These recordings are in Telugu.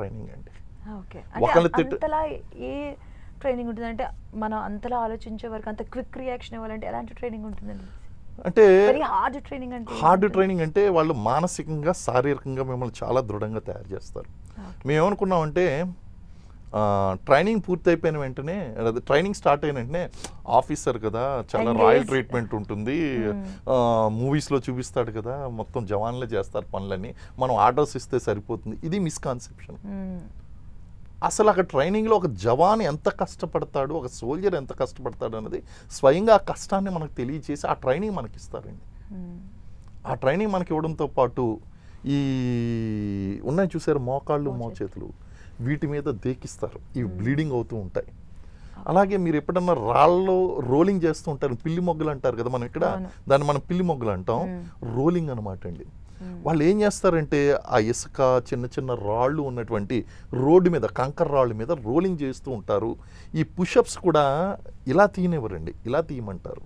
ట్రైనింగ్ అండి. ఓకే. అంతలా ఏ ట్రైనింగ్ ఉంటుందంటే మనం అంతలా ఆలోచించే వరకు అంత క్విక్ రియాక్షన్ ఇవ్వాలంటే ఎలాంటి ట్రైనింగ్ ఉంటుందండి? అంటే హార్డ్ ట్రైనింగ్ అంటే వాళ్ళు మానసికంగా శారీరకంగా మిమ్మల్ని చాలా దృఢంగా తయారు చేస్తారు. మేమేమనుకున్నామంటే ట్రైనింగ్ పూర్తి అయిపోయిన వెంటనే, ట్రైనింగ్ స్టార్ట్ అయిన వెంటనే ఆఫీసర్ కదా చాలా రాయల్ ట్రీట్మెంట్ ఉంటుంది, మూవీస్లో చూపిస్తాడు కదా మొత్తం జవాన్లే చేస్తారు పనులన్నీ, మనం ఆర్డర్స్ ఇస్తే సరిపోతుంది. ఇది మిస్కాన్సెప్షన్. అసలు అక్కడ ట్రైనింగ్లో ఒక జవాన్ ఎంత కష్టపడతాడు, ఒక సోల్జర్ ఎంత కష్టపడతాడు అన్నది స్వయంగా ఆ కష్టాన్ని మనకు తెలియచేసి ఆ ట్రైనింగ్ మనకి ఇస్తారండి. ఆ ట్రైనింగ్ మనకి ఇవ్వడంతో పాటు ఈ ఉన్నాయి చూసారు మోకాళ్ళు మోచేతులు, వీటి మీద దేకిస్తారు, ఇవి బ్లీడింగ్ అవుతూ ఉంటాయి. అలాగే మీరు ఎప్పుడన్నా రాళ్ళలో రోలింగ్ చేస్తూ ఉంటారు, పిల్లి మొగ్గలు అంటారు కదా మనం ఇక్కడ, దాన్ని మనం పిల్లి మొగ్గలు అంటాం, రోలింగ్ అనమాట అండి. వాళ్ళు ఏం చేస్తారంటే ఆ ఇసుక చిన్న చిన్న రాళ్ళు ఉన్నటువంటి రోడ్డు మీద, కంకర రాళ్ళ మీద రోలింగ్ చేస్తూ ఉంటారు. ఈ పుషప్స్ కూడా ఇలా తీయనివ్వరండి, ఇలా తీయమంటారు,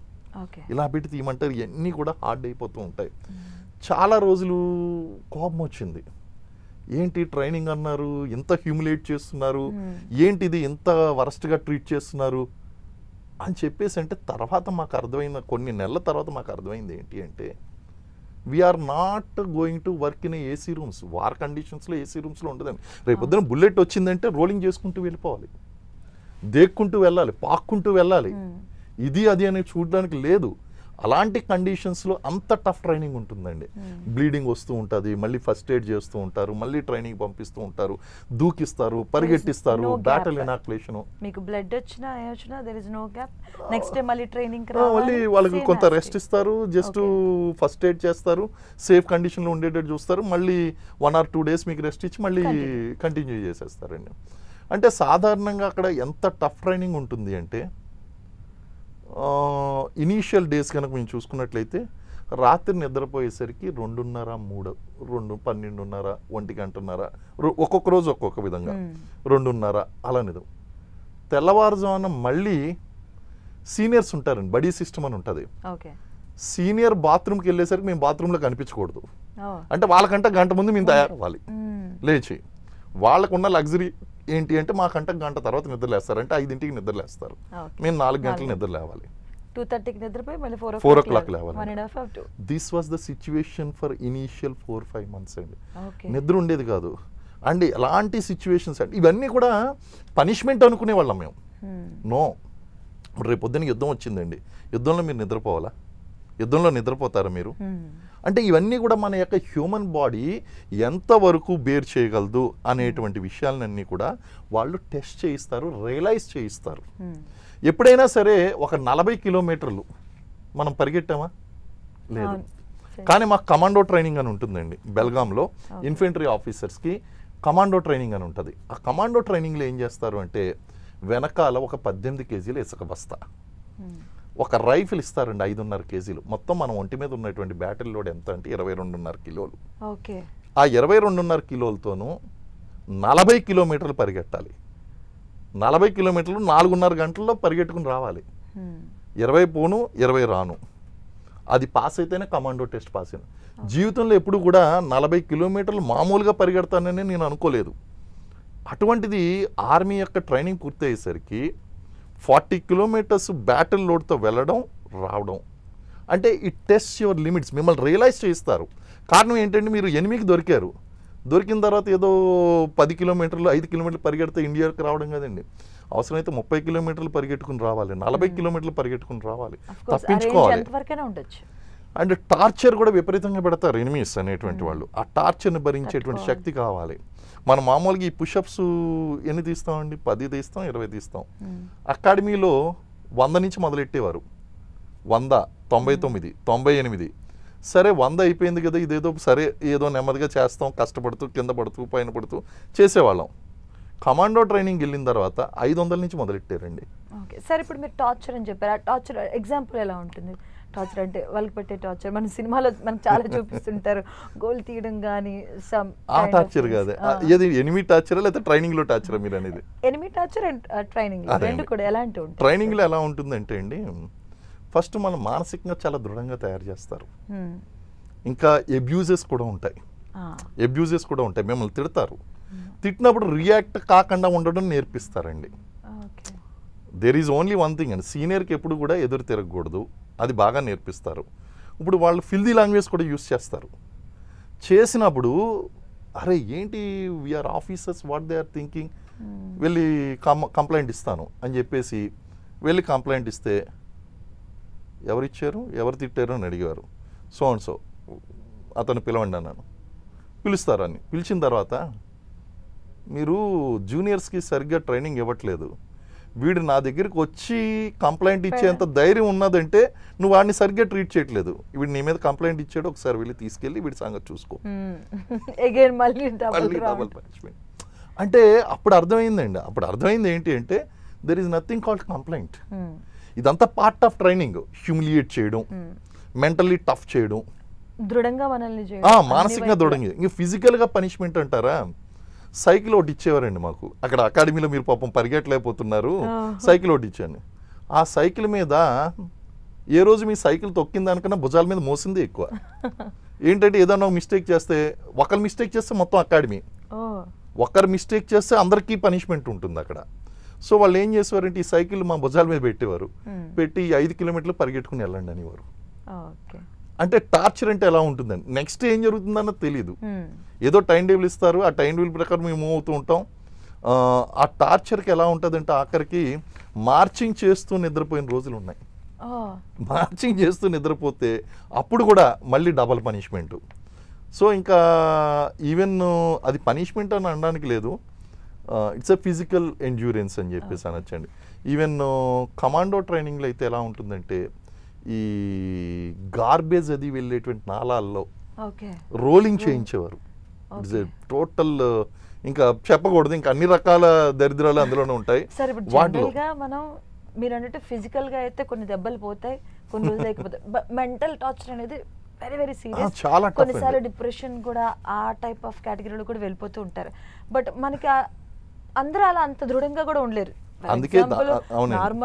ఇలా పెట్టి తీయమంటారు. ఇవన్నీ కూడా హార్డ్ అయిపోతూ ఉంటాయి. చాలా రోజులు కోపం వచ్చింది, ఏంటి ట్రైనింగ్ అన్నారు, ఇంత హ్యూమిలేట్ చేస్తున్నారు, ఏంటిది ఇంత వరస్ట్గా ట్రీట్ చేస్తున్నారు అని చెప్పేసి. అంటే తర్వాత మాకు అర్థమైన, కొన్ని నెలల తర్వాత మాకు అర్థమైంది ఏంటి అంటే, we are not going to work in AC rooms. War కండిషన్స్లో ఏసీ రూమ్స్లో ఉండదండి. రేపు పొద్దున బుల్లెట్ వచ్చిందంటే రోలింగ్ చేసుకుంటూ వెళ్ళిపోవాలి, దేక్కుంటూ వెళ్ళాలి, పాక్కుంటూ వెళ్ళాలి, ఇది అది అనేది చూడడానికి లేదు. అలాంటి కండిషన్స్లో అంత టఫ్ ట్రైనింగ్ ఉంటుందండి. బ్లీడింగ్ వస్తూ ఉంటుంది, మళ్ళీ ఫస్ట్ ఎయిడ్ చేస్తూ ఉంటారు, మళ్ళీ ట్రైనింగ్ పంపిస్తూ ఉంటారు, దూకిస్తారు, పరిగెట్టిస్తారు, బ్యాటల్ ఇనాక్యులేషన్. మీకు బ్లడ్ వచ్చినా there is no gap, next day మళ్ళీ ట్రైనింగ్ మళ్ళీ వాళ్ళకి కొంత రెస్ట్ ఇస్తారు, జస్ట్ ఫస్ట్ ఎయిడ్ చేస్తారు, సేఫ్ కండిషన్లో ఉండేటట్టు చూస్తారు, మళ్ళీ 1 or 2 days మీకు రెస్ట్ ఇచ్చి మళ్ళీ కంటిన్యూ చేసేస్తారండి. అంటే సాధారణంగా అక్కడ ఎంత టఫ్ ట్రైనింగ్ ఉంటుంది అంటే, ఇనీషియల్ డేస్ కనుక మేము చూసుకున్నట్లయితే రాత్రి నిద్రపోయేసరికి 2:30, 3, 12:30, 1 ఒక్కొక్క రోజు ఒక్కొక్క విధంగా 2:30 అలా నిద్ర. తెల్లవారుజామున మళ్ళీ సీనియర్స్ ఉంటారండి, బడీ సిస్టమ్ అని ఉంటుంది. సీనియర్ బాత్రూమ్కి వెళ్ళేసరికి మేము బాత్రూంలో కనిపించకూడదు, అంటే వాళ్ళకంటే గంట ముందు మేము తయారవ్వాలి లేచి. వాళ్ళకున్న లగ్జరీ ఏంటి అంటే మాకంటే గంట తర్వాత నిద్రలేస్తారు, అంటే 5ంటికి నిద్రలేస్తారు, మేము 4 గంటలు నిద్ర లేవాలి, 2:30కి నిద్రపోయి మళ్ళీ 4 o'clock లేవాలి. This was the situation for initial 4-5 months అండి. నిద్ర ఉండేది కాదు అండి. ఎలాంటి సిచ్యువేషన్స్ అంటే ఇవన్నీ కూడా పనిష్మెంట్ అనుకునే వాళ్ళం మేము. నో, రేపు పొద్దున్న యుద్ధం వచ్చిందండి, యుద్ధంలో మీరు నిద్రపోవాలా? యుద్ధంలో నిద్రపోతారా మీరు? అంటే ఇవన్నీ కూడా మన యొక్క హ్యూమన్ బాడీ ఎంతవరకు బేర్ చేయగలదు అనేటువంటి విషయాలన్నీ కూడా వాళ్ళు టెస్ట్ చేయిస్తారు, రియలైజ్ చేయిస్తారు. ఎప్పుడైనా సరే ఒక 40 కిలోమీటర్లు మనం పరిగెట్టామా? లేదు. కానీ మాకు కమాండో ట్రైనింగ్ అని ఉంటుందండి బెల్గాంలో. ఇన్ఫెంట్రీ ఆఫీసర్స్కి కమాండో ట్రైనింగ్ అని ఉంటుంది. ఆ కమాండో ట్రైనింగ్లో ఏం చేస్తారు అంటే, వెనకాల ఒక 18 kgs ఇసుక బస్తా, ఒక రైఫిల్ ఇస్తారండి 5.5 kgs. మొత్తం మనం ఒంటి మీద ఉన్నటువంటి బ్యాటరీ లోడ్ ఎంత అంటే 22.5 కిలోలు. ఆ 22.5 కిలోలతోనూ 40 కిలోమీటర్లు పరిగెట్టాలి. 40 కిలోమీటర్లు 4.5 గంటల్లో పరిగెట్టుకుని రావాలి. 20 పోను 20 రాను, అది పాస్ అయితేనే కమాండో టెస్ట్ పాస్ అయిన. జీవితంలో ఎప్పుడు కూడా 40 కిలోమీటర్లు మామూలుగా పరిగెడతానని నేను అనుకోలేదు. అటువంటిది ఆర్మీ యొక్క ట్రైనింగ్ పూర్తయ్యేసరికి 40 kilometers బ్యాటిల్ లోడ్తో వెళ్ళడం రావడం అంటే ఇట్ టెస్ట్ యువర్ లిమిట్స్. మిమ్మల్ని రియలైజ్ చేయిస్తారు. కారణం ఏంటంటే, మీరు ఎనిమికి దొరికారు, దొరికిన తర్వాత ఏదో 10 కిలోమీటర్లు 5 కిలోమీటర్లు పరిగెడితే ఇండియాకి రావడం కదండి. అవసరమైతే 30 కిలోమీటర్లు పరిగెట్టుకుని రావాలి, 40 కిలోమీటర్లు పరిగెట్టుకుని రావాలి, తప్పించుకోవాలి. అండ్ టార్చర్ కూడా విపరీతంగా పెడతారు ఎనిమీస్ అనేటువంటి వాళ్ళు. ఆ టార్చర్ని భరించేటువంటి శక్తి కావాలి. మనం మామూలుగా ఈ పుషప్స్ ఎన్ని తీస్తామండి? 10 తీస్తాం, 20 తీస్తాం. అకాడమీలో 100 నుంచి మొదలెట్టేవారు, 100, 99, 98. సరే 100 అయిపోయింది కదా, ఇదేదో సరే ఏదో నెమ్మదిగా చేస్తాం, కష్టపడుతూ కింద పడుతూ పైన పడుతూ చేసేవాళ్ళం. కమాండో ట్రైనింగ్ వెళ్ళిన తర్వాత 500 నుంచి మొదలెట్టారండి. ఓకే సార్, ఇప్పుడు మీరు టార్చర్ అని చెప్పారు. ఆ టార్చర్ ఎగ్జాంపుల్ ఎలా ఉంటుంది? టార్చర్ అంటే వాళ్ళకి పెట్టే టార్చర్ మన సినిమాలో మనకు చాలా చూపిస్తుంటారు, గోల్ తీయడం కానీ. ఆ టార్చర్ కాదు, ఏది ఎనిమీ టార్చర్ లేదా ట్రైనింగ్ లో టార్చర్ మీరు అనేది? ఎనిమీ టార్చర్ అండ్ ట్రైనింగ్ రెండు కూడా ఎలాంటి ఉంటుంది? ట్రైనింగ్ లో ఎలా ఉంటుందంటే అండి, ఫస్ట్ మనం మానసికంగా చాలా దృఢంగా తయారు చేస్తారు. ఇంకా అబ్యూజెస్ కూడా ఉంటాయి, మిమ్మల్ని తిడతారు. తిట్టినప్పుడు రియాక్ట్ కాకుండా ఉండడం నేర్పిస్తారండి. There is only one thing అండి, సీనియర్కి ఎప్పుడు కూడా ఎదురు తిరగకూడదు, అది బాగా నేర్పిస్తారు. ఇప్పుడు వాళ్ళు ఫిల్దీ లాంగ్వేజ్ కూడా యూస్ చేస్తారు. చేసినప్పుడు అరే ఏంటి we are officers, what they are thinking, వెళ్ళి కంప్లైంట్ ఇస్తాను అని చెప్పేసి వెళ్ళి కంప్లైంట్ ఇస్తే ఎవరు ఇచ్చారు, ఎవరు తిట్టారు అని అడిగారు. సో అండ్ సో అతను పిలవండి అన్నాను. పిలుస్తారని పిలిచిన తర్వాత మీరు జూనియర్స్కి సరిగ్గా ట్రైనింగ్ ఇవ్వట్లేదు, వీడు నా దగ్గరికి వచ్చి కంప్లైంట్ ఇచ్చేంత ధైర్యం ఉన్నదంటే నువ్వు వాడిని సరిగ్గా ట్రీట్ చేయట్లేదు, వీడు నీ మీద కంప్లైంట్ ఇచ్చాడు, ఒకసారి వెళ్ళి తీసుకెళ్ళి వీడి సంగతి చూసుకో, మళ్ళీ డబుల్ పనిష్మెంట్. అంటే అప్పుడు అర్థమైందండి, అప్పుడు అర్థమైంది ఏంటి అంటే there is nothing called complaint. ఇదంతా పార్ట్ ఆఫ్ ట్రైనింగ్. హ్యూమిలియేట్ చేయడం, మెంటల్లీ టఫ్ చేయడం, దృఢంగా మనల్ని మానసికంగా దృఢంగా. ఇంక ఫిజికల్గా పనిష్మెంట్ అంటారా, సైకిల్ ఒకటి ఇచ్చేవారండి మాకు అక్కడ అకాడమీలో, మీరు పాపం పరిగెట్టలేకపోతున్నారు, సైకిల్ ఒకటి ఇచ్చాను. ఆ సైకిల్ మీద ఏ రోజు మీ సైకిల్ తొక్కిన దానికన్నా భుజాల మీద మోసిందే ఎక్కువ. ఏంటంటే ఏదన్నా మిస్టేక్ చేస్తే, ఒకరు మిస్టేక్ చేస్తే మొత్తం అకాడమీ, ఒకరు మిస్టేక్ చేస్తే అందరికీ పనిష్మెంట్ ఉంటుంది అక్కడ. సో వాళ్ళు ఏం చేసేవారంటే ఈ సైకిల్ మా భుజాల మీద పెట్టేవారు, పెట్టి 5 కిలోమీటర్లు పరిగెట్టుకుని వెళ్ళండి అనేవారు. అంటే టార్చర్ అంటే ఎలా ఉంటుందండి, నెక్స్ట్ ఏం జరుగుతుందన్నది తెలియదు. ఏదో టైం టేబుల్ ఇస్తారు, ఆ టైం టేబుల్ ప్రకారం మేము మూవ్ అవుతూ ఉంటాం. ఆ టార్చర్కి ఎలా ఉంటుందంటే ఆఖరికి మార్చింగ్ చేస్తూ నిద్రపోయిన రోజులు ఉన్నాయి. మార్చింగ్ చేస్తూ నిద్రపోతే అప్పుడు కూడా మళ్ళీ డబల్ పనిష్మెంట్. సో ఇంకా ఈవెన్ అది పనిష్మెంట్ అని అనడానికి లేదు, ఇట్స్ ఎ ఫిజికల్ ఎండ్యూరెన్స్ అని చెప్పేసి అనొచ్చండి. ఈవెన్ కమాండో ట్రైనింగ్లో అయితే ఎలా ఉంటుందంటే ఈ గార్బేజ్ అది వెళ్ళేటువంటి నాళాల్లో రోలింగ్ చేయించేవారు. ఇట్స్ ఎ టోటల్, ఇంకా చెప్పకూడదు, ఇంకా అన్ని రకాల దరిద్రాలు అందులోనే ఉంటాయి. వాటిలో మనం మీరు అన్నట్టు ఫిజికల్ గా అయితే కొన్ని దెబ్బలు పోతాయి, కొన్ని రోజులు అయిపోతాయి. మెంటల్ టార్చర్ అనేది వెరీ వెరీ సీరియస్. కొన్నిసార్లు డిప్రెషన్ కూడా ఆ టైప్ ఆఫ్ కేటగిరీలో కూడా వెళ్ళిపోతూ ఉంటారు. బట్ మనకి అందరూ అలా అంత దృఢంగా కూడా ఉండలేరు. అందుకే నార్మల్